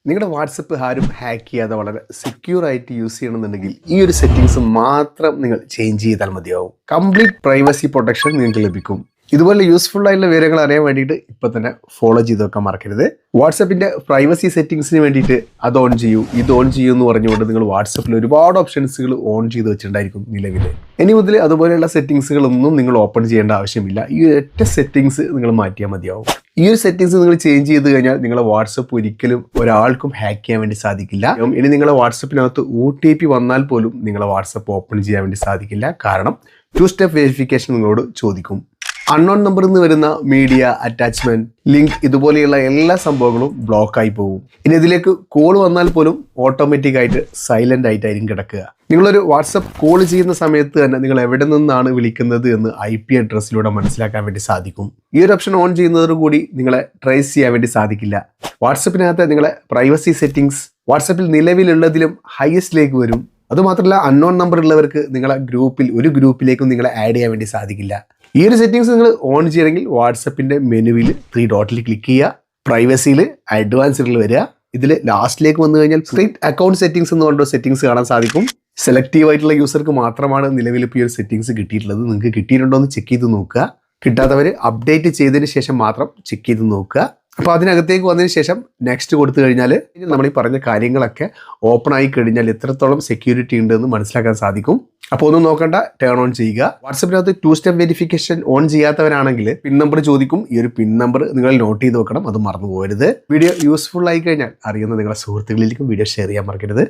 നിങ്ങളുടെ വാട്സപ്പ് ആരും ഹാക്ക് ചെയ്യാതെ വളരെ സെക്യൂർ ആയിട്ട് യൂസ് ചെയ്യണമെന്നുണ്ടെങ്കിൽ ഈ ഒരു സെറ്റിംഗ്സ് മാത്രം നിങ്ങൾ ചേഞ്ച് ചെയ്താൽ മതിയാവും. കംപ്ലീറ്റ് പ്രൈവസി പ്രൊട്ടക്ഷൻ നിങ്ങൾക്ക് ലഭിക്കും. ഇതുപോലെ യൂസ്ഫുൾ ആയിട്ടുള്ള വിവരങ്ങൾ അറിയാൻ വേണ്ടിയിട്ട് ഇപ്പോൾ തന്നെ ഫോളോ ചെയ്ത് വെക്കാൻ മറക്കരുത്. വാട്സപ്പിൻ്റെ പ്രൈവസി സെറ്റിംഗ്സിന് വേണ്ടിയിട്ട് അത് ഓൺ ചെയ്യൂ, ഇത് ഓൺ ചെയ്യൂ എന്ന് പറഞ്ഞുകൊണ്ട് നിങ്ങൾ വാട്സപ്പിൽ ഒരുപാട് ഓപ്ഷൻസുകൾ ഓൺ ചെയ്ത് വെച്ചിട്ടുണ്ടായിരിക്കും നിലവിൽ. ഇനി മുതൽ അതുപോലെയുള്ള സെറ്റിംഗ്സുകളൊന്നും നിങ്ങൾ ഓപ്പൺ ചെയ്യേണ്ട ആവശ്യമില്ല. ഈ ഒറ്റ സെറ്റിംഗ്സ് നിങ്ങൾ മാറ്റിയാൽ മതിയാവും. ഈ ഒരു സെറ്റിംഗ്സ് നിങ്ങൾ ചേഞ്ച് ചെയ്ത് കഴിഞ്ഞാൽ നിങ്ങളെ വാട്സപ്പ് ഒരിക്കലും ഒരാൾക്കും ഹാക്ക് ചെയ്യാൻ വേണ്ടി സാധിക്കില്ല. ഇനി നിങ്ങളെ വാട്സപ്പിനകത്ത് OTP വന്നാൽ പോലും നിങ്ങളെ വാട്സപ്പ് ഓപ്പൺ ചെയ്യാൻ വേണ്ടി സാധിക്കില്ല. കാരണം 2 സ്റ്റെപ്പ് വെരിഫിക്കേഷൻ നിങ്ങളോട് ചോദിക്കും. അൺനോൺ നമ്പറിൽ നിന്ന് വരുന്ന മീഡിയ, അറ്റാച്ച്മെന്റ്, ലിങ്ക് ഇതുപോലെയുള്ള എല്ലാ സംഭവങ്ങളും ബ്ലോക്ക് ആയി പോകും. ഇനി ഇതിലേക്ക് കോൾ വന്നാൽ പോലും ഓട്ടോമാറ്റിക് ആയിട്ട് സൈലന്റ് ആയിട്ടായിരിക്കും കിടക്കുക. നിങ്ങളൊരു വാട്സപ്പ് കോൾ ചെയ്യുന്ന സമയത്ത് തന്നെ നിങ്ങൾ എവിടെ നിന്നാണ് വിളിക്കുന്നത് എന്ന് IP അഡ്രസ്സിലൂടെ മനസ്സിലാക്കാൻ വേണ്ടി സാധിക്കും. ഈ ഒരു ഓപ്ഷൻ ഓൺ ചെയ്യുന്നതോടുകൂടി നിങ്ങളെ ട്രേസ് ചെയ്യാൻ വേണ്ടി സാധിക്കില്ല. വാട്സപ്പിനകത്ത് നിങ്ങളെ പ്രൈവസി സെറ്റിംഗ്സ് വാട്സപ്പിൽ നിലവിലുള്ളതിലും ഹയസ്റ്റിലേക്ക് വരും. അതുമാത്രമല്ല, അൺനോൺ നമ്പർ ഉള്ളവർക്ക് നിങ്ങളെ ഒരു ഗ്രൂപ്പിലേക്കും നിങ്ങളെ ആഡ് ചെയ്യാൻ വേണ്ടി സാധിക്കില്ല. ഈ ഒരു സെറ്റിംഗ്സ് നിങ്ങൾ ഓൺ ചെയ്യണമെങ്കിൽ വാട്സപ്പിൻ്റെ മെനുവിൽ 3 ഡോട്ടിൽ ക്ലിക്ക് ചെയ്യുക, പ്രൈവസിയിൽ അഡ്വാൻസ്ഡിൽ വരിക. ഇതിൽ ലാസ്റ്റിലേക്ക് വന്നു കഴിഞ്ഞാൽ സ്ട്രേറ്റ് അക്കൗണ്ട് സെറ്റിംഗ്സ് എന്ന് പറഞ്ഞ സെറ്റിംഗ്സ് കാണാൻ സാധിക്കും. സെലക്റ്റീവ് ആയിട്ടുള്ള യൂസർക്ക് മാത്രമാണ് നിലവിൽ ഇപ്പോൾ ഈ ഒരു സെറ്റിംഗ്സ് കിട്ടിയിട്ടുള്ളത്. നിങ്ങൾക്ക് കിട്ടിയിട്ടുണ്ടോ എന്ന് ചെക്ക് ചെയ്ത് നോക്കുക. കിട്ടാത്തവർ അപ്ഡേറ്റ് ചെയ്തതിന് ശേഷം മാത്രം ചെക്ക് ചെയ്ത് നോക്കുക. അപ്പോൾ അതിനകത്തേക്ക് വന്നതിന് ശേഷം നെക്സ്റ്റ് കൊടുത്തു കഴിഞ്ഞാൽ നമ്മൾ ഈ പറഞ്ഞ കാര്യങ്ങളൊക്കെ ഓപ്പൺ ആയി കഴിഞ്ഞാൽ എത്രത്തോളം സെക്യൂരിറ്റി ഉണ്ടെന്ന് മനസ്സിലാക്കാൻ സാധിക്കും. അപ്പോൾ ഒന്നും നോക്കണ്ട, ടേൺ ഓൺ ചെയ്യുക. വാട്സപ്പിനകത്ത് 2 സ്റ്റെപ്പ് വെരിഫിക്കേഷൻ ഓൺ ചെയ്യാത്തവരാണെങ്കിൽ പിൻ നമ്പർ ചോദിക്കും. ഈ ഒരു പിൻ നമ്പർ നിങ്ങൾ നോട്ട് ചെയ്ത് വെക്കണം, അത് മറന്നു പോകരുത്. വീഡിയോ യൂസ്ഫുൾ ആയി കഴിഞ്ഞാൽ അറിയുന്ന നിങ്ങളുടെ സുഹൃത്തുക്കളിലേക്കും വീഡിയോ ഷെയർ ചെയ്യാൻ മറക്കരുത്.